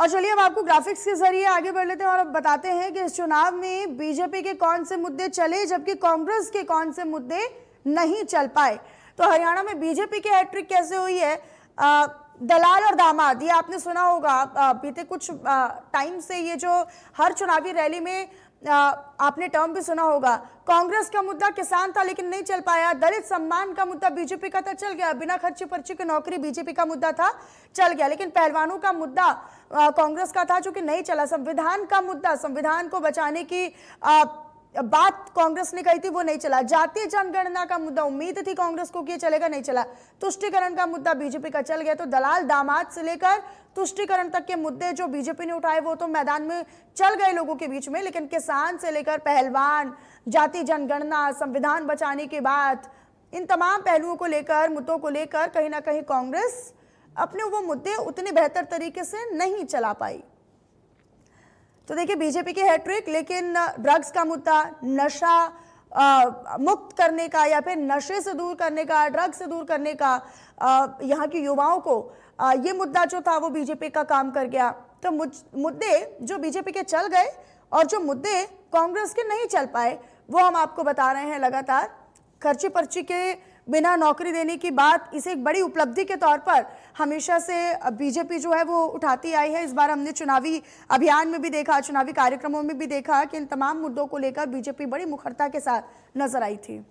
और चलिए अब आपको ग्राफिक्स के जरिए आगे बढ़ लेते हैं और अब बताते हैं कि इस चुनाव में बीजेपी के कौन से मुद्दे चले जबकि कांग्रेस के कौन से मुद्दे नहीं चल पाए। तो हरियाणा में बीजेपी की हैट्रिक कैसे हुई है? दलाल और दामाद, ये आपने सुना होगा बीते कुछ टाइम से, ये जो हर चुनावी रैली में आपने टर्म भी सुना होगा। कांग्रेस का मुद्दा किसान था लेकिन नहीं चल पाया, दलित सम्मान का मुद्दा बीजेपी का था, चल गया, बिना खर्ची पर्ची की नौकरी बीजेपी का मुद्दा था, चल गया, लेकिन पहलवानों का मुद्दा कांग्रेस का था जो कि नहीं चला। संविधान का मुद्दा, संविधान को बचाने की बात कांग्रेस ने कही थी, वो नहीं चला। जातीय जनगणना का मुद्दा उम्मीद थी कांग्रेस को कि चलेगा, नहीं चला। तुष्टीकरण का मुद्दा बीजेपी का चल गया। तो दलाल दामाद से लेकर तुष्टीकरण तक के मुद्दे जो बीजेपी ने उठाए वो तो मैदान में चल गए लोगों के बीच में, लेकिन किसान से लेकर पहलवान, जातीय जनगणना, संविधान बचाने की बात, इन तमाम पहलुओं को लेकर, मुद्दों को लेकर कहीं ना कहीं कांग्रेस अपने वो मुद्दे उतने बेहतर तरीके से नहीं चला पाई। तो देखिए बीजेपी की हैट्रिक, लेकिन ड्रग्स का मुद्दा, नशा मुक्त करने का या फिर नशे से दूर करने का, ड्रग्स से दूर करने का, यहाँ के युवाओं को ये मुद्दा जो था वो बीजेपी का काम कर गया। तो मुद्दे जो बीजेपी के चल गए और जो मुद्दे कांग्रेस के नहीं चल पाए वो हम आपको बता रहे हैं लगातार। खर्ची पर्ची के बिना नौकरी देने की बात, इसे एक बड़ी उपलब्धि के तौर पर हमेशा से बीजेपी जो है वो उठाती आई है। इस बार हमने चुनावी अभियान में भी देखा, चुनावी कार्यक्रमों में भी देखा कि इन तमाम मुद्दों को लेकर बीजेपी बड़ी मुखरता के साथ नजर आई थी।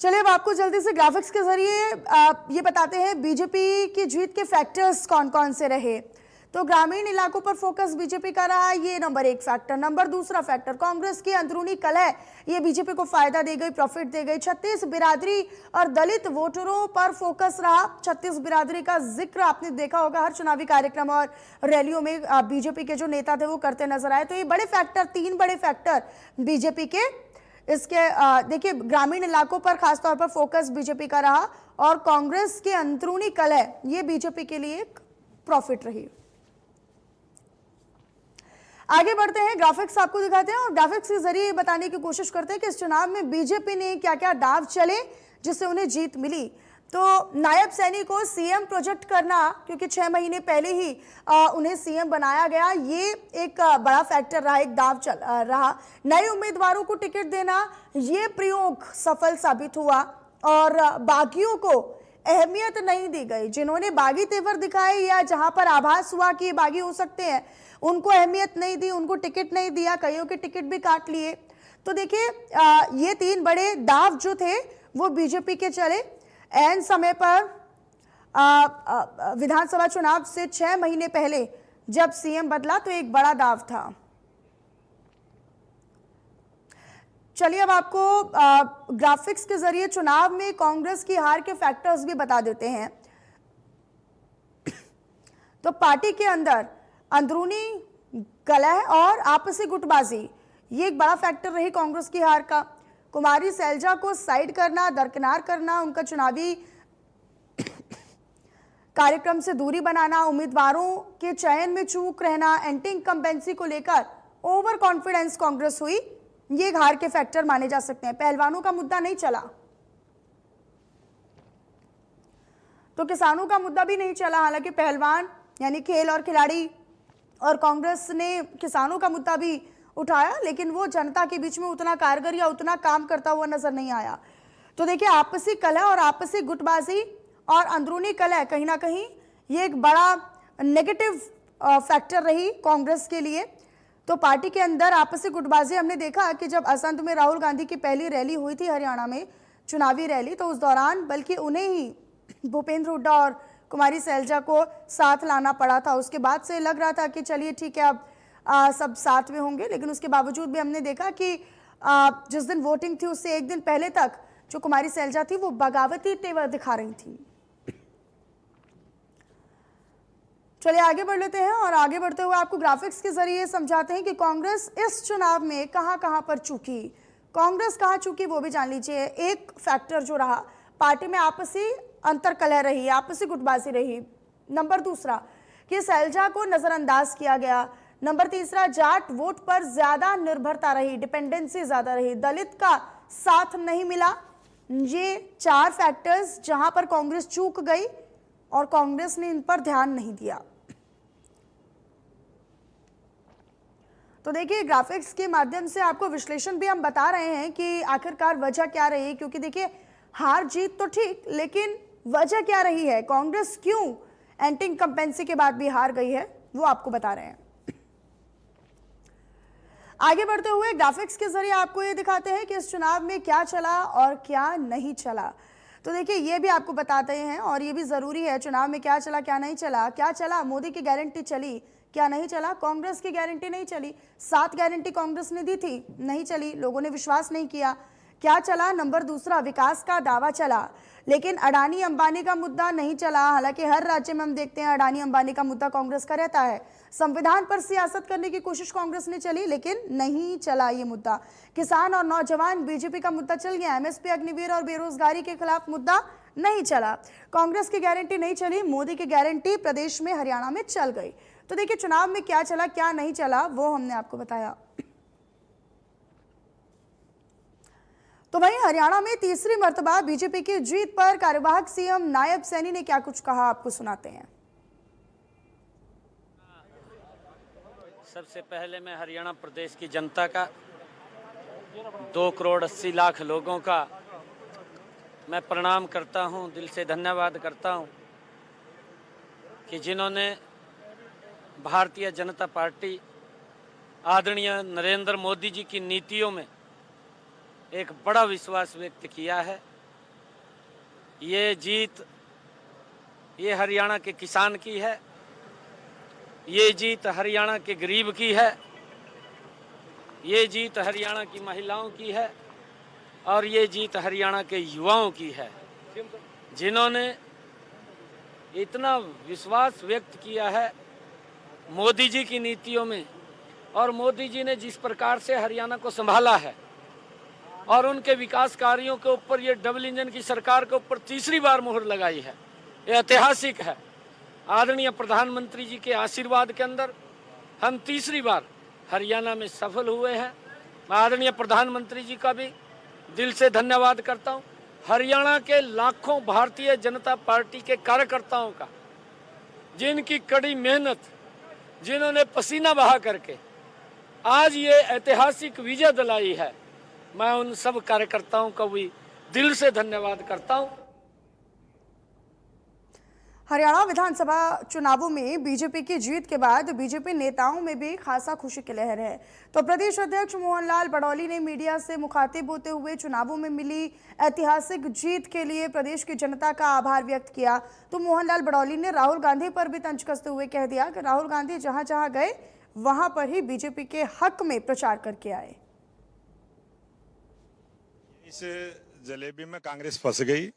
चलिए अब आपको जल्दी से ग्राफिक्स के जरिए ये बताते हैं बीजेपी की जीत के फैक्टर्स कौन कौन से रहे। तो ग्रामीण इलाकों पर फोकस बीजेपी का रहा, ये number 1 factor. Number 2 factor Congress की अंदरूनी कलह, ये बीजेपी को फायदा दे गई, प्रॉफिट दे गई। 36 बिरादरी और दलित वोटरों पर फोकस रहा। 36 बिरादरी का जिक्र आपने देखा होगा हर चुनावी कार्यक्रम और रैलियों में बीजेपी के जो नेता थे वो करते नजर आए। तो ये बड़े फैक्टर, 3 बड़े फैक्टर बीजेपी के। इसके देखिए ग्रामीण इलाकों पर खासतौर पर फोकस बीजेपी का रहा और कांग्रेस के अंदरूनी कलह ये बीजेपी के लिए एक प्रॉफिट रही। आगे बढ़ते हैं, ग्राफिक्स आपको दिखाते हैं और ग्राफिक्स के जरिए बताने की कोशिश करते हैं कि इस चुनाव में बीजेपी ने क्या क्या दाव चले जिससे उन्हें जीत मिली। तो नायब सैनी को सीएम प्रोजेक्ट करना, क्योंकि 6 महीने पहले ही उन्हें सीएम बनाया गया, ये एक बड़ा फैक्टर रहा, एक दाव चल रहा। नए उम्मीदवारों को टिकट देना, ये प्रयोग सफल साबित हुआ और बागियों को अहमियत नहीं दी गई। जिन्होंने बागी तेवर दिखाए या जहां पर आभास हुआ कि बागी हो सकते हैं, उनको अहमियत नहीं दी, उनको टिकट नहीं दिया, कईयों के टिकट भी काट लिए। तो देखिए ये 3 बड़े दाव जो थे वो बीजेपी के चले। ऐन समय पर विधानसभा चुनाव से 6 महीने पहले जब सीएम बदला तो एक बड़ा दाव था। चलिए अब आपको ग्राफिक्स के जरिए चुनाव में कांग्रेस की हार के फैक्टर्स भी बता देते हैं। तो पार्टी के अंदर अंदरूनी कलह और आपसी गुटबाजी, ये एक बड़ा फैक्टर रही कांग्रेस की हार का। कुमारी सैलजा को साइड करना, दरकिनार करना, उनका चुनावी कार्यक्रम से दूरी बनाना, उम्मीदवारों के चयन में चूक रहना, एंटी इनकम्बेंसी को लेकर ओवर कॉन्फिडेंस कांग्रेस हुई, ये एक हार के फैक्टर माने जा सकते हैं। पहलवानों का मुद्दा नहीं चला, तो किसानों का मुद्दा भी नहीं चला। हालांकि पहलवान यानी खेल और खिलाड़ी और कांग्रेस ने किसानों का मुद्दा भी उठाया, लेकिन वो जनता के बीच में उतना कारगर या उतना काम करता हुआ नजर नहीं आया। तो देखिए आपसी कलह और आपसी गुटबाजी और अंदरूनी कलह कहीं ना कहीं ये एक बड़ा नेगेटिव फैक्टर रही कांग्रेस के लिए। तो पार्टी के अंदर आपसी गुटबाजी हमने देखा कि जब असंध में राहुल गांधी की पहली रैली हुई थी हरियाणा में, चुनावी रैली, तो उस दौरान बल्कि उन्हें ही भूपेंद्र हुड्डा और कुमारी सैलजा को साथ लाना पड़ा था। उसके बाद से लग रहा था कि चलिए ठीक है अब सब साथ में होंगे, लेकिन उसके बावजूद भी हमने देखा कि जिस दिन वोटिंग थी उससे एक दिन पहले तक जो कुमारी सैलजा थी वो बगावती तेवर दिखा रही थी। चलिए आगे बढ़ लेते हैं और आगे बढ़ते हुए आपको ग्राफिक्स के जरिए समझाते हैं कि कांग्रेस इस चुनाव में कहां पर चूकी, कांग्रेस कहां चूकी वो भी जान लीजिए। एक फैक्टर जो रहा, पार्टी में आपसी अंतर कलह रही, आपसी गुटबाजी रही। नंबर 2 कि सैलजा को नजरअंदाज किया गया। नंबर 3 जाट वोट पर ज्यादा निर्भरता रही, डिपेंडेंसी ज्यादा रही, दलित का साथ नहीं मिला। ये 4 फैक्टर्स जहां पर कांग्रेस चूक गई और कांग्रेस ने इन पर ध्यान नहीं दिया। तो देखिए, ग्राफिक्स के माध्यम से आपको विश्लेषण भी हम बता रहे हैं कि आखिरकार वजह क्या रही, क्योंकि देखिए हार जीत तो ठीक, लेकिन वजह क्या रही है, कांग्रेस क्यों एंटी इनकम्बेंसी के बाद भी हार गई है, वो आपको बता रहे हैं। आगे बढ़ते हुए ग्राफिक्स के जरिए आपको ये दिखाते हैं कि इस चुनाव में क्या चला और क्या नहीं चला। तो देखिए, ये भी आपको बताते हैं और ये भी जरूरी है, चुनाव में क्या चला क्या नहीं चला। क्या चला, मोदी की गारंटी चली, क्या नहीं चला, कांग्रेस की गारंटी नहीं चली। 7 गारंटी कांग्रेस ने दी थी, नहीं चली, लोगों ने विश्वास नहीं किया। क्या चला, नंबर दूसरा, विकास का दावा चला, लेकिन अडानी अंबानी का मुद्दा नहीं चला। हालांकि हर राज्य में हम देखते हैं अडानी अंबानी का मुद्दा कांग्रेस का रहता है। संविधान पर सियासत करने की कोशिश कांग्रेस ने चली, लेकिन नहीं चला ये मुद्दा। किसान और नौजवान, बीजेपी का मुद्दा चल गया। एमएसपी, अग्निवीर और बेरोजगारी के खिलाफ मुद्दा नहीं चला। कांग्रेस की गारंटी नहीं चली, मोदी की गारंटी प्रदेश में, हरियाणा में चल गई। तो देखिए, चुनाव में क्या चला क्या नहीं चला वो हमने आपको बताया। तो वहीं हरियाणा में तीसरी मर्तबा बीजेपी की जीत पर कार्यवाहक सीएम नायब सैनी ने क्या कुछ कहा, आपको सुनाते हैं। सबसे पहले मैं हरियाणा प्रदेश की जनता का, 2 करोड़ 80 लाख लोगों का मैं प्रणाम करता हूं, दिल से धन्यवाद करता हूं कि जिन्होंने भारतीय जनता पार्टी आदरणीय नरेंद्र मोदी जी की नीतियों में एक बड़ा विश्वास व्यक्त किया है। ये जीत ये हरियाणा के किसान की है, ये जीत हरियाणा के गरीब की है, ये जीत हरियाणा की महिलाओं की है और ये जीत हरियाणा के युवाओं की है, जिन्होंने इतना विश्वास व्यक्त किया है मोदी जी की नीतियों में। और मोदी जी ने जिस प्रकार से हरियाणा को संभाला है और उनके विकास कार्यों के ऊपर, ये डबल इंजन की सरकार के ऊपर तीसरी बार मुहर लगाई है, ये ऐतिहासिक है। आदरणीय प्रधानमंत्री जी के आशीर्वाद के अंदर हम तीसरी बार हरियाणा में सफल हुए हैं। मैं आदरणीय प्रधानमंत्री जी का भी दिल से धन्यवाद करता हूं। हरियाणा के लाखों भारतीय जनता पार्टी के कार्यकर्ताओं का, जिनकी कड़ी मेहनत, जिन्होंने पसीना बहा करके आज ये ऐतिहासिक विजय दिलाई है, मैं उन सब कार्यकर्ताओं का भी दिल से धन्यवाद करता हूं। हरियाणा विधानसभा चुनावों में बीजेपी की जीत के बाद बीजेपी नेताओं में भी खासा खुशी की लहर है। तो प्रदेश अध्यक्ष मोहनलाल बड़ौली ने मीडिया से मुखातिब होते हुए चुनावों में मिली ऐतिहासिक जीत के लिए प्रदेश की जनता का आभार व्यक्त किया। तो मोहनलाल बड़ौली ने राहुल गांधी पर भी तंज कसते हुए कह दिया कि राहुल गांधी जहां जहां गए वहां पर ही बीजेपी के हक में प्रचार करके आए। इस जलेबी में कांग्रेस फंस गई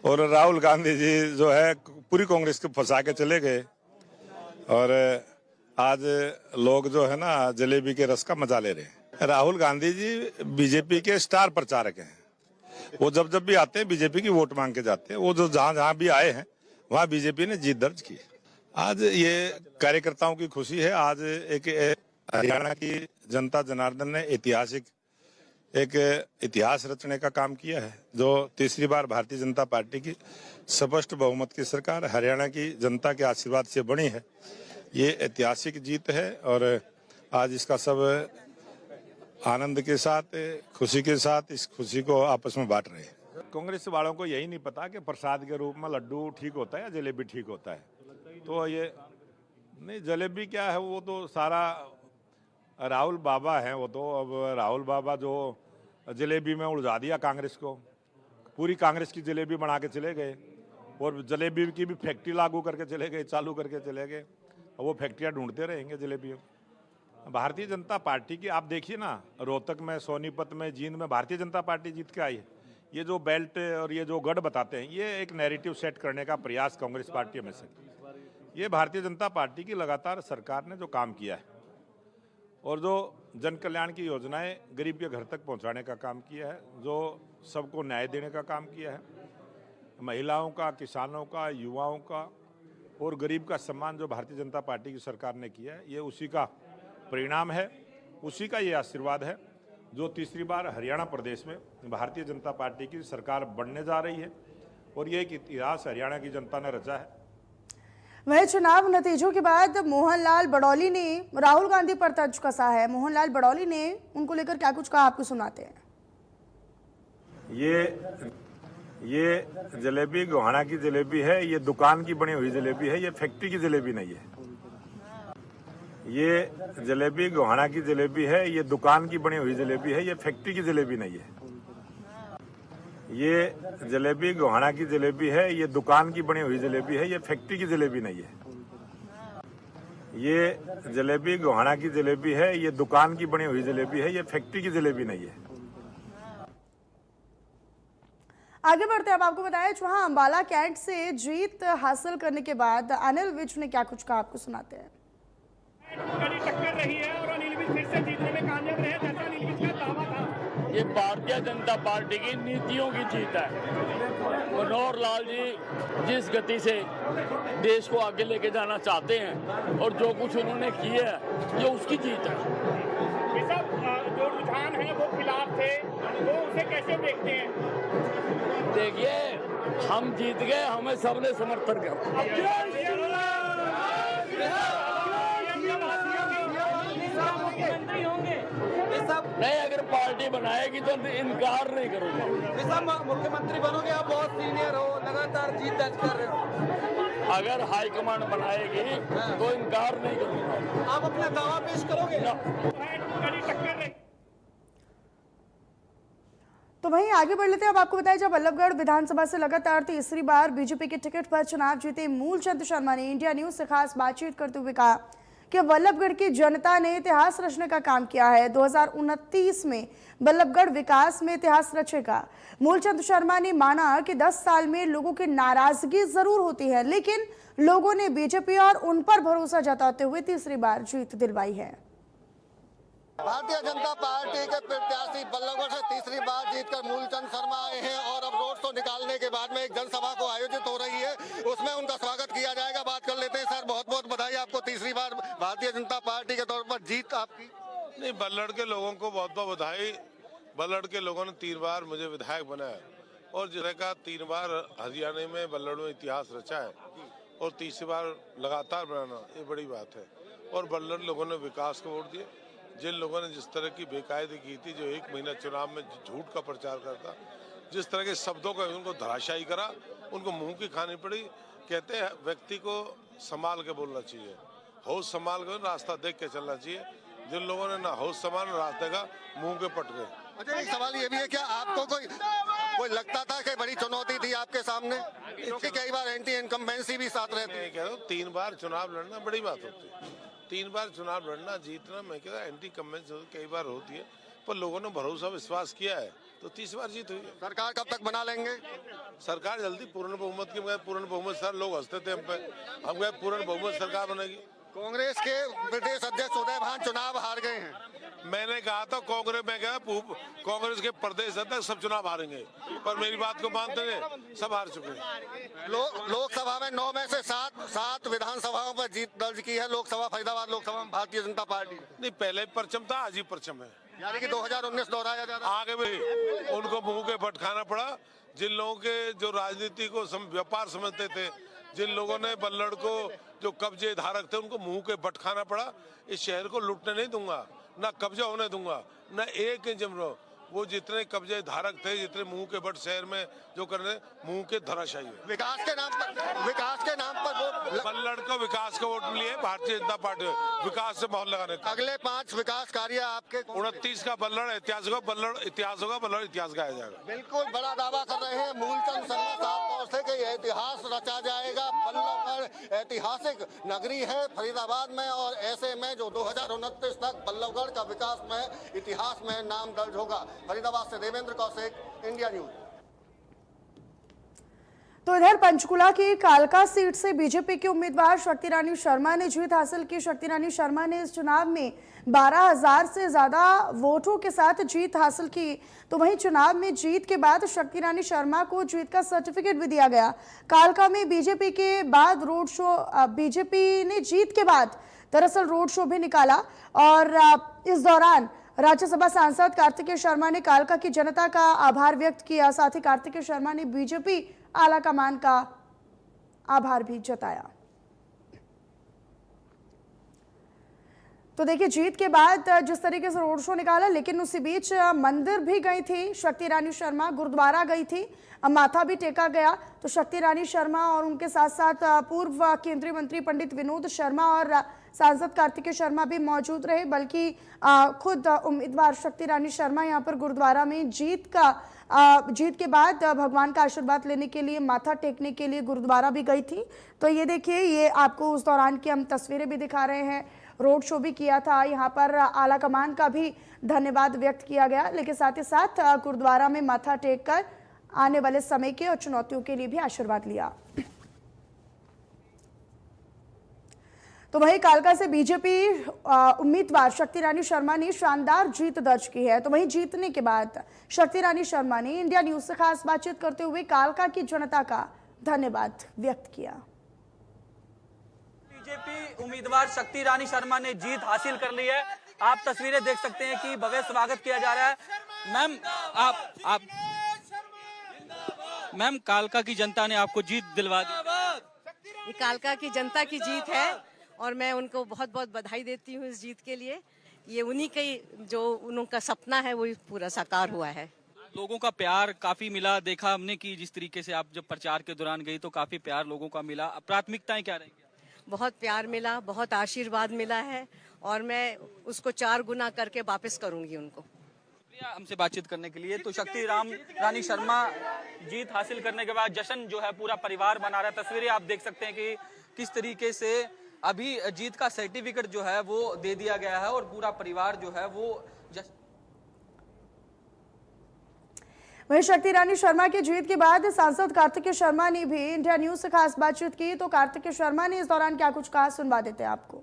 और राहुल गांधी जी जो है पूरी कांग्रेस को फंसा के चले गए। और आज लोग जो है ना जलेबी के रस का मजा ले रहे हैं। राहुल गांधी जी बीजेपी के स्टार प्रचारक हैं। वो जब जब भी आते हैं बीजेपी की वोट मांग के जाते हैं। वो जो जहां जहां भी आए हैं वहां बीजेपी ने जीत दर्ज की। आज ये कार्यकर्ताओं की खुशी है। आज एक हरियाणा की जनता जनार्दन ने एक इतिहास रचने का काम किया है, जो तीसरी बार भारतीय जनता पार्टी की स्पष्ट बहुमत की सरकार हरियाणा की जनता के आशीर्वाद से बनी है। ये ऐतिहासिक जीत है और आज इसका सब आनंद के साथ, खुशी के साथ इस खुशी को आपस में बांट रहे हैं। कांग्रेस वालों को यही नहीं पता कि प्रसाद के रूप में लड्डू ठीक होता है या जलेबी ठीक होता है। तो ये नहीं, जलेबी क्या है, वो तो सारा राहुल बाबा हैं। वो तो अब राहुल बाबा जो जलेबी में उलझा दिया कांग्रेस को, पूरी कांग्रेस की जलेबी बना के चले गए और जलेबी की भी फैक्ट्री लागू करके चले गए, चालू करके चले गए। वो फैक्ट्रियां ढूंढते रहेंगे जलेबियों। भारतीय जनता पार्टी की आप देखिए ना, रोहतक में, सोनीपत में, जींद में भारतीय जनता पार्टी जीत के आई है। ये जो बेल्ट और ये जो गढ़ बताते हैं, ये एक नैरेटिव सेट करने का प्रयास कांग्रेस पार्टी में से। ये भारतीय जनता पार्टी की लगातार सरकार ने जो काम किया है और जो जन कल्याण की योजनाएं गरीब के घर तक पहुंचाने का काम किया है, जो सबको न्याय देने का काम किया है, महिलाओं का, किसानों का, युवाओं का और गरीब का सम्मान जो भारतीय जनता पार्टी की सरकार ने किया है, ये उसी का परिणाम है, उसी का ये आशीर्वाद है जो तीसरी बार हरियाणा प्रदेश में भारतीय जनता पार्टी की सरकार बनने जा रही है। और ये एक इतिहास हरियाणा की जनता ने रचा है। वह चुनाव नतीजों के बाद मोहनलाल बड़ौली ने राहुल गांधी पर तंज कसा है। मोहनलाल बड़ौली ने उनको लेकर क्या कुछ कहा, आपको सुनाते हैं। ये जलेबी गोहाना की जलेबी है, ये दुकान की बनी हुई जलेबी है, ये फैक्ट्री की जलेबी नहीं है। ये जलेबी गोहाना की जलेबी है, ये दुकान की बनी हुई जलेबी है, ये फैक्ट्री की जलेबी नहीं है। ये जलेबी गोहाना की जलेबी है, ये दुकान की बनी हुई जलेबी है, ये फैक्ट्री की जलेबी नहीं है। ये जलेबी गोहाना की जलेबी है, ये दुकान की बनी हुई जलेबी है, ये फैक्ट्री की जलेबी नहीं है। आगे बढ़ते हैं, अब आपको बताया जहां अंबाला कैंट से जीत हासिल करने के बाद अनिल विज ने क्या कुछ कहा, आपको सुनाते हैं। कड़ी टक्कर रही है और अनिल विज फिर से जीतने में कामयाब रहे जैसा अनिल विज का दावा था। ये भारतीय जनता पार्टी की नीतियों की जीत है। मनोहर लाल जी जिस गति से देश को आगे लेके जाना चाहते हैं और जो कुछ उन्होंने किया है, ये उसकी जीत है। ये सब जो रुझान है वो खिलाफ थे, वो उसे कैसे देखते हैं? देखिए, हम जीत गए, हमें सबने समर्थन किया। नहीं, अगर पार्टी बनाएगी तो इनकार नहीं करूंगा। मुख्यमंत्री बनोगे, आप बहुत सीनियर हो, लगातार जीत दर्ज कर रहे हो। अगर हाईकमांड बनाएगी तो इनकार नहीं करूंगा। आप अपना दावा पेश करोगे? कड़ी टक्कर रही। तो वहीं आगे बढ़ लेते हैं, अब आपको बताया जब बल्लभगढ़ विधानसभा से लगातार तीसरी बार बीजेपी के टिकट पर चुनाव जीते मूलचंद शर्मा ने इंडिया न्यूज से खास बातचीत करते हुए कहा कि बल्लभगढ़ की जनता ने इतिहास रचने का काम किया है। 2029 में बल्लभगढ़ विकास में इतिहास रचेगा। मूलचंद शर्मा ने माना कि 10 साल में लोगों की नाराजगी जरूर होती है, लेकिन लोगों ने बीजेपी और उन पर भरोसा जताते हुए तीसरी बार जीत दिलवाई है। भारतीय जनता पार्टी के प्रत्याशी बल्लभगढ़ से तीसरी बार जीतकर मूलचंद शर्मा आए हैं और अब रोड शो निकालने के बाद में एक जनसभा को आयोजित हो रही है, उसमें उनका स्वागत किया जाएगा। बात कर लेते हैं। सर, बहुत बहुत बधाई आपको, तीसरी बार भारतीय जनता पार्टी के तौर पर जीत आपकी। नहीं, बल्लड़ के लोगों को बहुत बहुत बधाई। बल्लड़ के लोगों ने 3 बार मुझे विधायक बनाया और जिले का 3 बार हरियाणा में बल्लड़ में इतिहास रचा है और तीसरी बार लगातार बनाना, ये बड़ी बात है। और बल्लड़ लोगों ने विकास को वोट दिए। जिन लोगों ने जिस तरह की बेकायदगी की थी, जो 1 महीना चुनाव में झूठ का प्रचार करता, जिस तरह के शब्दों का उनको धराशायी करा, उनको मुंह की खानी पड़ी। कहते हैं व्यक्ति को संभाल के बोलना चाहिए, होश संभाल कर रास्ता देख के चलना चाहिए। जिन लोगों ने ना होश संभाल रास्ते का, मुंह के पट गए। अच्छा, एक सवाल ये भी है, क्या आपको कोई लगता था कि बड़ी चुनौती थी आपके सामने, क्योंकि कई बार एंटी इनकम्बेंसी भी साथ रहती है? कह रहा हूँ 3 बार चुनाव लड़ना बड़ी बात होती है। 3 बार चुनाव लड़ना, जीतना, मैं कह रहा एंटी कन्वेंशन कई बार होती है, पर लोगों ने भरोसा विश्वास किया है तो 30 बार जीत हुई है। सरकार कब तक बना लेंगे? सरकार जल्दी पूर्ण बहुमत की। पूर्ण बहुमत सर, लोग हंसते थे हम पे, हम गए पूर्ण बहुमत सरकार बनेगी। कांग्रेस के प्रदेश अध्यक्ष उदय भान चुनाव हार गए हैं। मैंने कहा था कांग्रेस में गया, कांग्रेस के प्रदेश अध्यक्ष सब चुनाव हारेंगे, पर मेरी बात को मानते नहीं, सब हार चुके हैं। लोकसभा में 9 में से 7 विधानसभाओं पर जीत दर्ज की है। लोकसभा, फरीदाबाद लोकसभा में भारतीय जनता पार्टी। नहीं, पहले परचम था, आज ही परचम है। यानी कि 2019 दोहराया जा रहा है। आगे भी उनको मुंह के भटकाना पड़ा। जिन लोगों के जो राजनीति को व्यापार समझते थे, जिन लोगों ने बल्लड़ को जो कब्जे धारक थे, उनको मुंह के भटकाना पड़ा। इस शहर को लूटने नहीं दूंगा, ना कब्जा होने दूंगा, ना एक इंच में। वो जितने कब्जे धारक थे, जितने मुंह के बट शहर में जो करने, मुंह के धराशायी है। विकास के नाम पर वोट, बल्लड़ को विकास का वोट मिली है भारतीय जनता पार्टी, विकास से माहौल लगाने का। अगले 5 विकास कार्य आपके 29 का बल्लड़ इतिहास होगा, बल्लड़ इतिहास होगा, बल्लड़ इतिहास गाया जाएगा। बिल्कुल बड़ा दावा कर रहे हैं मूलचंद शर्मा साहब तौर से कि यह इतिहास रचा जाएगा। बल्लभगढ़ ऐतिहासिक नगरी है फरीदाबाद में, और ऐसे में जो 2029 तक बल्लभगढ़ का विकास में, इतिहास में नाम दर्ज होगा। फरीदाबाद से देवेंद्र कौशिक, इंडिया न्यूज। तो इधर पंचकुला की कालका सीट से बीजेपी की उम्मीदवार शक्ति रानी शर्मा ने जीत हासिल की। शक्ति रानी शर्मा ने इस चुनाव में 12,000 से ज्यादा वोटों के साथ जीत हासिल की। तो वहीं चुनाव में जीत के बाद शक्ति रानी शर्मा को जीत का सर्टिफिकेट भी दिया गया। कालका में बीजेपी के बाद रोड शो, बीजेपी ने जीत के बाद दरअसल रोड शो भी निकाला और इस दौरान राज्यसभा सांसद कार्तिकेय शर्मा ने कालका की जनता का आभार व्यक्त किया। साथ ही कार्तिकेय शर्मा ने बीजेपी आला कमान का आभार भी जताया। तो देखिए, जीत के बाद जिस तरीके से रोड शो निकाला, लेकिन उसी बीच मंदिर भी गई थी शक्ति रानी शर्मा, गुरुद्वारा गई थी, माथा भी टेका गया। तो शक्ति रानी शर्मा और उनके साथ साथ पूर्व केंद्रीय मंत्री पंडित विनोद शर्मा और सांसद कार्तिकेय शर्मा भी मौजूद रहे। बल्कि खुद उम्मीदवार शक्ति रानी शर्मा यहां पर गुरुद्वारा में जीत के बाद भगवान का आशीर्वाद लेने के लिए, माथा टेकने के लिए गुरुद्वारा भी गई थी। तो ये देखिए, ये आपको उस दौरान की हम तस्वीरें भी दिखा रहे हैं। रोड शो भी किया था, यहाँ पर आला कमान का भी धन्यवाद व्यक्त किया गया, लेकिन साथ ही साथ गुरुद्वारा में माथा टेक कर आने वाले समय के और चुनौतियों के लिए भी आशीर्वाद लिया। तो वहीं कालका से बीजेपी उम्मीदवार शक्ति रानी शर्मा ने शानदार जीत दर्ज की है। तो वहीं जीतने के बाद शक्ति रानी शर्मा ने इंडिया न्यूज से खास बातचीत करते हुए कालका की जनता का धन्यवाद व्यक्त किया। बीजेपी उम्मीदवार शक्ति रानी शर्मा ने जीत हासिल कर ली है। आप तस्वीरें देख सकते हैं कि भव्य स्वागत किया जा रहा है। मैम, कालका की जनता ने आपको जीत दिलवा दी। ये कालका की जनता की जीत है और मैं उनको बहुत बहुत बधाई देती हूँ इस जीत के लिए। ये उन्हीं के जो उनका सपना है वो पूरा साकार हुआ है। लोगों का प्यार काफी मिला, देखा हमने कि जिस तरीके से आप जब प्रचार के दौरान गई तो काफी प्यार लोगों का मिला। प्राथमिकताएं क्या रहेंगी? बहुत प्यार मिला, बहुत आशीर्वाद मिला है और मैं उसको 4 गुना करके वापस करूंगी उनको। हमसे बातचीत करने के लिए। तो शक्ति रानी शर्मा जीत हासिल करने के बाद जश्न जो है पूरा परिवार मना रहा है। तस्वीरें आप देख सकते हैं कि किस तरीके से अभी जीत का सर्टिफिकेट जो है वो दे दिया गया है और पूरा परिवार जो है वो वहीं शक्ति रानी शर्मा की जीत के बाद सांसद कार्तिकेय शर्मा ने भी इंडिया न्यूज से खास बातचीत की। तो कार्तिकेय शर्मा ने इस दौरान क्या कुछ कहा, सुनवा देते हैं आपको।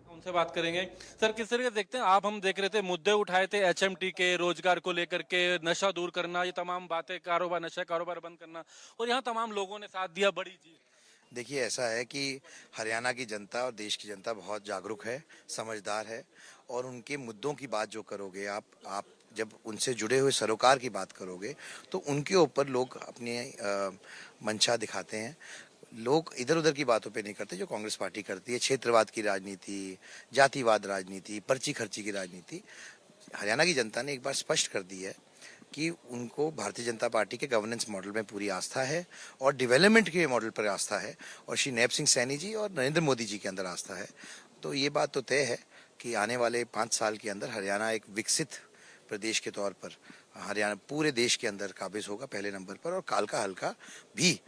उनसे बात करेंगे। सर, किस तरीके से देखते हैं आप? हम देख रहे थे मुद्दे उठाए थे एचएमटी के, रोजगार को लेकर के, नशा दूर करना, ये तमाम बातें, कारोबार, नशा कारोबार बंद करना, और यहाँ तमाम लोगों ने साथ दिया। बड़ी चीज देखिए, ऐसा है कि हरियाणा की जनता और देश की जनता बहुत जागरूक है, समझदार है, और उनके मुद्दों की बात जो करोगे आप जब उनसे जुड़े हुए सरोकार की बात करोगे तो उनके ऊपर लोग अपनी मंशा दिखाते हैं। लोग इधर उधर की बातों पे नहीं करते जो कांग्रेस पार्टी करती है, क्षेत्रवाद की राजनीति, जातिवाद राजनीति, पर्ची खर्ची की राजनीति। हरियाणा की जनता ने एक बार स्पष्ट कर दी है कि उनको भारतीय जनता पार्टी के गवर्नेंस मॉडल में पूरी आस्था है और डेवलपमेंट के मॉडल पर आस्था है, और श्री नैब सिंह सैनी जी और नरेंद्र मोदी जी के अंदर आस्था है। तो ये बात तो तय है कि आने वाले 5 साल के अंदर हरियाणा एक विकसित प्रदेश के तौर पर, हरियाणा पूरे देश के अंदर काबिज होगा पहले नंबर पर, और कालका हल्का भी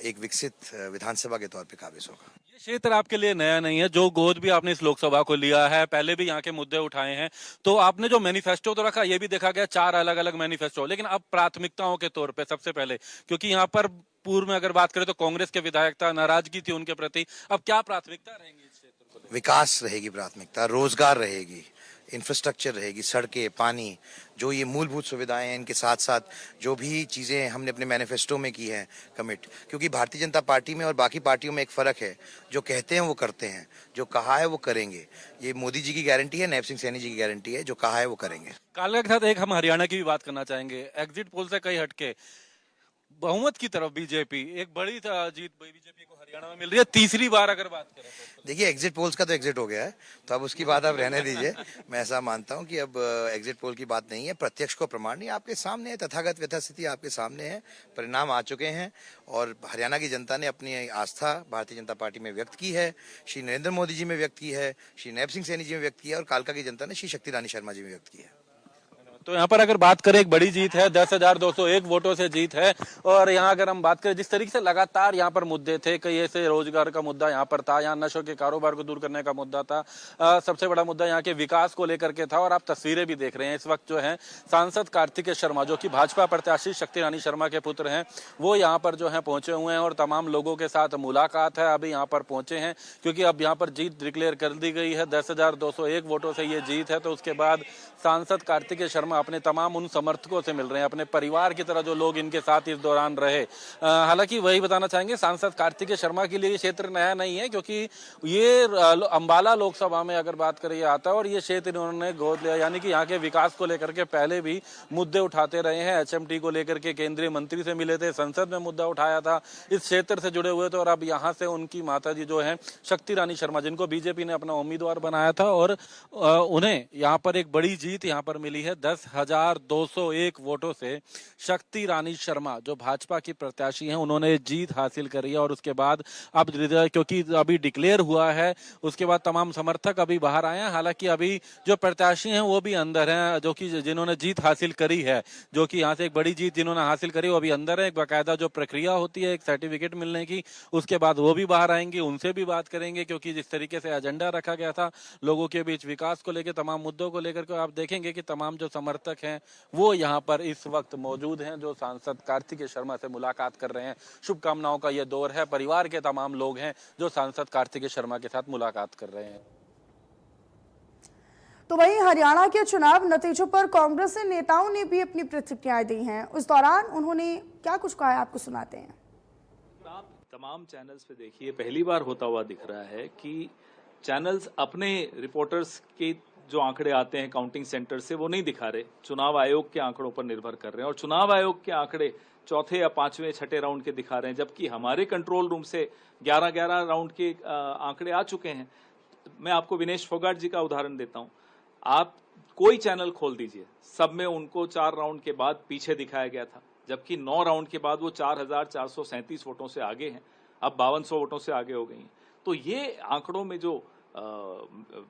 एक विकसित विधानसभा के तौर पे काबिज होगा। ये क्षेत्र आपके लिए नया नहीं है, जो गोद भी आपने इस लोकसभा को लिया है, पहले भी यहाँ के मुद्दे उठाए हैं। तो आपने जो मैनिफेस्टो तो रखा, ये भी देखा गया 4 अलग अलग मैनिफेस्टो, लेकिन अब प्राथमिकताओं के तौर पे सबसे पहले, क्योंकि यहाँ पर पूर्व में अगर बात करें तो कांग्रेस के विधायक था, नाराजगी थी उनके प्रति, अब क्या प्राथमिकता रहेंगी इस क्षेत्र को? विकास रहेगी प्राथमिकता, रोजगार रहेगी, इंफ्रास्ट्रक्चर रहेगी, सड़कें, पानी, जो ये मूलभूत सुविधाएं हैं, इनके साथ साथ जो भी चीज़ें हमने अपने मैनिफेस्टो में की हैं कमिट। क्योंकि भारतीय जनता पार्टी में और बाकी पार्टियों में एक फ़र्क है, जो कहते हैं वो करते हैं, जो कहा है वो करेंगे। ये मोदी जी की गारंटी है, नैब सिंह सैनी जी की गारंटी है, जो कहा है वो करेंगे। कालका के साथ एक हम हरियाणा की भी बात करना चाहेंगे। एग्जिट पोल से कई हटके बहुमत की तरफ बीजेपी, एक बड़ी जीत बीजेपी को हरियाणा में मिल रही है, तीसरी बार अगर बात करें तो। देखिए, एग्जिट पोल्स का तो एग्जिट हो गया है, तो अब उसकी बात आप रहने दीजिए। मैं ऐसा मानता हूं कि अब एग्जिट पोल की बात नहीं है, प्रत्यक्ष को प्रमाण नहीं, आपके सामने है, तथागत यथास्थिति आपके सामने है, परिणाम आ चुके हैं, और हरियाणा की जनता ने अपनी आस्था भारतीय जनता पार्टी में व्यक्त की है, श्री नरेंद्र मोदी जी में व्यक्त की है, श्री नैब सिंह सैनी जी में व्यक्त की है, और कालका की जनता ने श्री शक्ति रानी शर्मा जी में व्यक्त की है। तो यहाँ पर अगर बात करें, एक बड़ी जीत है, 10,201 वोटों से जीत है। और यहाँ अगर हम बात करें, जिस तरीके से लगातार यहाँ पर मुद्दे थे, कई ऐसे रोजगार का मुद्दा यहाँ पर था, यहाँ नशों के कारोबार को दूर करने का मुद्दा था, सबसे बड़ा मुद्दा यहाँ के विकास को लेकर के था। और आप तस्वीरें भी देख रहे हैं, इस वक्त जो है सांसद कार्तिकेय शर्मा, जो कि भाजपा प्रत्याशी शक्ति रानी शर्मा के पुत्र हैं, वो यहाँ पर जो है पहुंचे हुए हैं और तमाम लोगों के साथ मुलाकात है। अभी यहाँ पर पहुंचे हैं क्योंकि अब यहाँ पर जीत डिक्लेयर कर दी गई है, 10,201 वोटों से ये जीत है। तो उसके बाद सांसद कार्तिकेय शर्मा शर्मा अपने तमाम उन समर्थकों से मिल रहे हैं, अपने परिवार की तरह जो लोग इनके साथ इस दौरान रहे। हालांकि वही बताना चाहेंगे, सांसद कार्तिकेय शर्मा के लिए ये क्षेत्र नया नहीं है, क्योंकि ये अंबाला लोकसभा में अगर बात करें आता है और ये क्षेत्र इन्होंने गोद लिया, यानी कि यहाँ के विकास को लेकर के पहले भी मुद्दे उठाते रहे हैं। HMT को लेकर के केंद्रीय मंत्री से मिले थे, संसद में मुद्दा उठाया था, इस क्षेत्र से जुड़े हुए थे। और अब यहाँ से उनकी माताजी जो है शक्ति रानी शर्मा, जिनको बीजेपी ने अपना उम्मीदवार बनाया था, और उन्हें यहाँ पर एक बड़ी जीत यहाँ पर मिली है 10,201 वोटों से। शक्ति रानी शर्मा जो भाजपा की प्रत्याशी हैं, उन्होंने जीत हासिल करी है। और उसके बाद अब क्योंकि अभी डिक्लेयर हुआ है, उसके बाद तमाम समर्थक अभी बाहर आए हैं। हालांकि अभी जो प्रत्याशी हैं वो भी अंदर हैं, जो कि जिन्होंने जीत हासिल करी है, जो कि यहाँ से एक बड़ी जीत जिन्होंने हासिल करी, वो अभी अंदर है। एक बाकायदा जो प्रक्रिया होती है एक सर्टिफिकेट मिलने की, उसके बाद वो भी बाहर आएंगे, उनसे भी बात करेंगे, क्योंकि जिस तरीके से एजेंडा रखा गया था लोगों के बीच विकास को लेकर, तमाम मुद्दों को लेकर के, आप देखेंगे कि तमाम जो समर्थक हैं वो यहाँ पर इस वक्त मौजूद हैं, जो सांसद कार्तिकेय शर्मा से मुलाकात कर रहे हैं। शुभकामनाओं का ये दौर है, परिवार के तमाम लोग हैं जो सांसद कार्तिकेय शर्मा के साथ मुलाकात कर रहे हैं। तो वहीं हरियाणा के चुनाव नतीजों पर कांग्रेस के नेताओं ने भी अपनी प्रतिक्रियाएं दी हैं। उस दौरान उन्होंने क्या कुछ कहा है, आपको सुनाते हैं। तमाम चैनल्स पे देखिए, पहली बार होता हुआ दिख रहा है कि चैनल्स अपने रिपोर्टर्स के जो आंकड़े आते हैं काउंटिंग सेंटर से वो नहीं दिखा रहे, चुनाव आयोग के आंकड़ों पर निर्भर कर रहे हैं। और चुनाव आयोग के आंकड़े चौथे या पांचवें छठे राउंड के दिखा रहे हैं, जबकि हमारे कंट्रोल रूम से 11 राउंड के आंकड़े आ चुके हैं। मैं आपको विनेश फोगाट जी का उदाहरण देता हूं। आप कोई चैनल खोल दीजिए, सब में उनको 4 राउंड के बाद पीछे दिखाया गया था, जबकि 9 राउंड के बाद वो 4,437 वोटों से आगे हैं, अब 5200 वोटों से आगे हो गई हैं। तो ये आंकड़ों में जो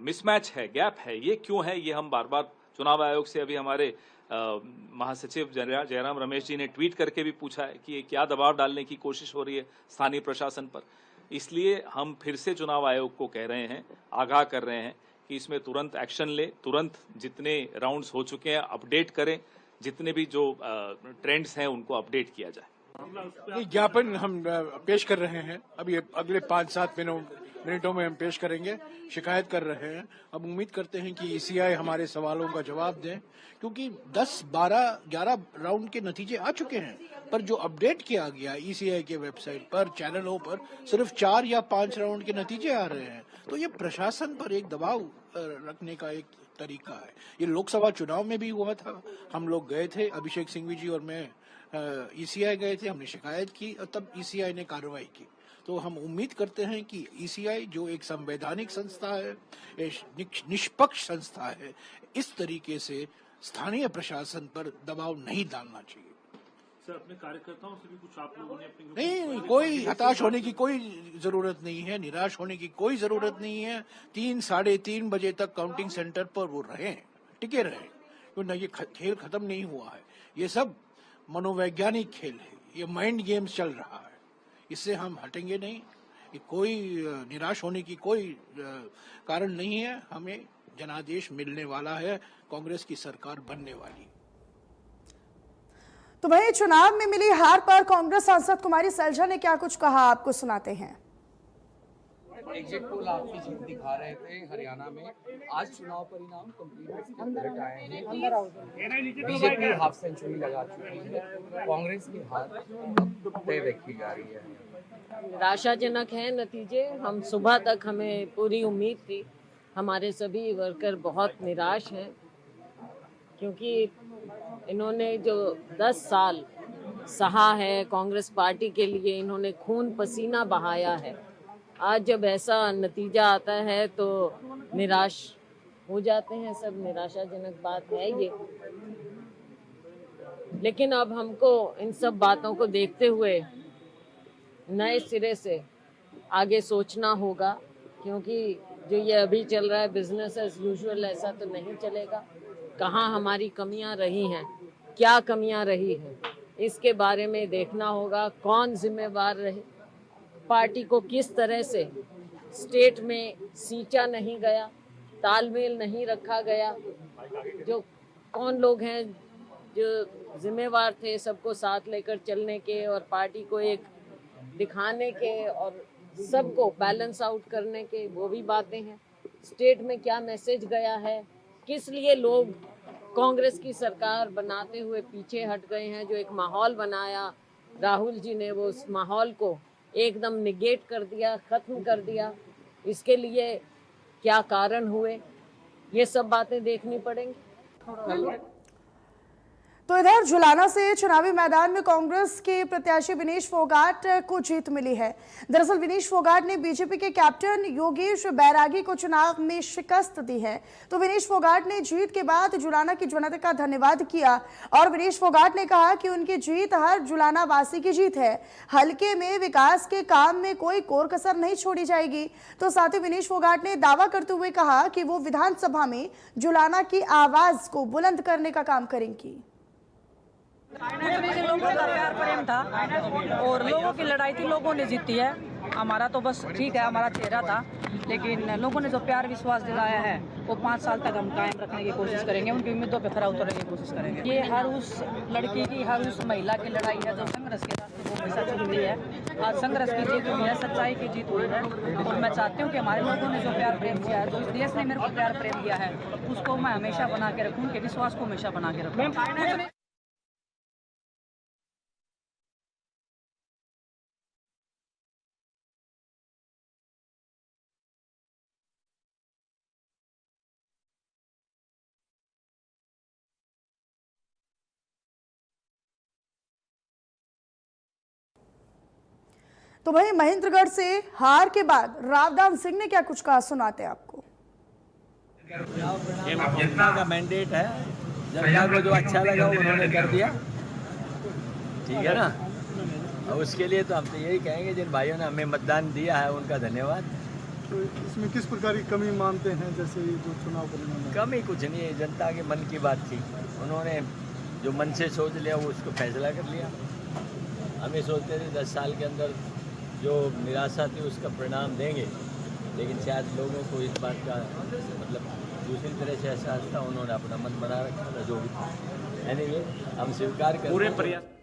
मिसमैच है, गैप है, ये क्यों है, ये हम बार बार चुनाव आयोग से, अभी हमारे महासचिव जयराम रमेश जी ने ट्वीट करके भी पूछा है कि ये क्या दबाव डालने की कोशिश हो रही है स्थानीय प्रशासन पर। इसलिए हम फिर से चुनाव आयोग को कह रहे हैं, आगाह कर रहे हैं कि इसमें तुरंत एक्शन ले, तुरंत जितने राउंड्स हो चुके हैं अपडेट करें, जितने भी जो ट्रेंड्स हैं उनको अपडेट किया जाए। ज्ञापन हम पेश कर रहे हैं, अभी अगले 5-7 मिनटों में हम पेश करेंगे। शिकायत कर रहे हैं, अब उम्मीद करते हैं कि ECI हमारे सवालों का जवाब दें, क्योंकि 10, 12, 11 राउंड के नतीजे आ चुके हैं, पर जो अपडेट किया गया ECI के वेबसाइट पर, चैनलों पर, सिर्फ 4 या 5 राउंड के नतीजे आ रहे हैं। तो ये प्रशासन पर एक दबाव रखने का एक तरीका है। ये लोकसभा चुनाव में भी हुआ था, हम लोग गए थे, अभिषेक सिंघवी जी और मैं ECI गए थे, हमने शिकायत की और तब ECI ने कार्रवाई की। तो हम उम्मीद करते हैं कि ECI जो एक संवैधानिक संस्था है, निष्पक्ष संस्था है, इस तरीके से स्थानीय प्रशासन पर दबाव नहीं डालना चाहिए। सर, अपने कार्यकर्ताओं से भी कुछ आप लोगों ने अपने नहीं, कोई हताश होने की कोई जरूरत नहीं है, निराश होने की कोई जरूरत नहीं है। 3, 3:30 बजे तक काउंटिंग सेंटर पर वो रहे, टिके रहे, क्योंकि ये खेल खत्म नहीं हुआ है। ये सब मनोवैज्ञानिक खेल है, ये माइंड गेम्स चल रहा है, इससे हम हटेंगे नहीं। ये कोई निराश होने की कोई कारण नहीं है। हमें जनादेश मिलने वाला है, कांग्रेस की सरकार बनने वाली। तो वहीं चुनाव में मिली हार पर कांग्रेस सांसद कुमारी सैलजा ने क्या कुछ कहा, आपको सुनाते हैं। एग्जिट पोल आपकी जीत दिखा रहे थे हरियाणा में, आज चुनाव परिणाम कंप्लीट आए हैं। बीजेपी हाफ सेंचुरी लगा चुकी है, कांग्रेस की हार तय देखी जा रही है। निराशाजनक है नतीजे। हम सुबह तक हमें पूरी उम्मीद थी, हमारे सभी वर्कर बहुत निराश हैं, क्योंकि इन्होंने जो 10 साल सहा है कांग्रेस पार्टी के लिए, इन्होंने खून पसीना बहाया है। आज जब ऐसा नतीजा आता है तो निराश हो जाते हैं सब, निराशाजनक बात है ये। लेकिन अब हमको इन सब बातों को देखते हुए नए सिरे से आगे सोचना होगा, क्योंकि जो ये अभी चल रहा है बिजनेस एज यूजुअल, ऐसा तो नहीं चलेगा। कहाँ हमारी कमियां रही हैं, क्या कमियां रही हैं, इसके बारे में देखना होगा। कौन जिम्मेवार रहे, पार्टी को किस तरह से स्टेट में सींचा नहीं गया, तालमेल नहीं रखा गया, जो कौन लोग हैं जो जिम्मेवार थे सबको साथ लेकर चलने के और पार्टी को एक दिखाने के और सबको बैलेंस आउट करने के, वो भी बातें हैं। स्टेट में क्या मैसेज गया है, किस लिए लोग कांग्रेस की सरकार बनाते हुए पीछे हट गए हैं। जो एक माहौल बनाया राहुल जी ने, वो उस माहौल को एकदम निगेट कर दिया, खत्म कर दिया। इसके लिए क्या कारण हुए, ये सब बातें देखनी पड़ेंगी। तो इधर जुलाना से चुनावी मैदान में कांग्रेस के प्रत्याशी विनेश फोगाट को जीत मिली है। दरअसल विनेश फोगाट ने बीजेपी के कैप्टन योगेश बैरागी को चुनाव में शिकस्त दी है। तो विनेश फोगाट ने जीत के बाद जुलाना की जनता का धन्यवाद किया और विनेश फोगाट ने कहा कि उनकी जीत हर जुलाना वासी की जीत है। हल्के में विकास के काम में कोई कोर कसर नहीं छोड़ी जाएगी। तो साथ ही विनेश फोगाट ने दावा करते हुए कहा कि वो विधानसभा में जुलाना की आवाज को बुलंद करने का काम करेंगी। लोगों का प्यार प्रेम था और लोगों की लड़ाई थी, लोगों ने जीती है। हमारा तो बस ठीक है, हमारा चेहरा था, लेकिन लोगों ने जो प्यार विश्वास दिलाया है वो 5 साल तक हम कायम रखने की कोशिश करेंगे, उनकी उम्मीदों पे खरा उतरने की कोशिश करेंगे। ये हर उस लड़की की, हर उस महिला की लड़ाई है जो संघर्ष के रास्ते को हमेशा चुनती है। आज संघर्ष की जीत हुई है, सच्चाई की जीत हुई है और मैं चाहती हूँ कि हमारे लोगों ने जो प्यार प्रेम किया है, जो इस देश ने मेरे को प्यार प्रेम दिया है, उसको मैं हमेशा बना के रखूँ, उनके विश्वास को हमेशा बना के रखूँ। तो वहीं महेंद्रगढ़ से हार के बाद रावदान सिंह ने क्या कुछ कहा, सुनाते हैं आपको। जनता का मैंडेट है, जनता को जो अच्छा लगा उन्होंने कर दिया, ठीक है ना। और उसके लिए तो हम तो यही कहेंगे जिन भाइयों ने हमें मतदान दिया है उनका धन्यवाद। तो इसमें किस प्रकार की कमी मानते हैं, जैसे जो चुनाव परिणाम? कमी कुछ नहीं है, जनता के मन की बात थी, उन्होंने जो मन से सोच लिया वो उसको फैसला कर लिया। हमें सोचते थे 10 साल के अंदर जो निराशा थी उसका परिणाम देंगे, लेकिन शायद लोगों को इस बात का मतलब दूसरी तरह से एहसास था, उन्होंने अपना मन बना रखा था जो भी था। एनीवे हम स्वीकार करते हैं।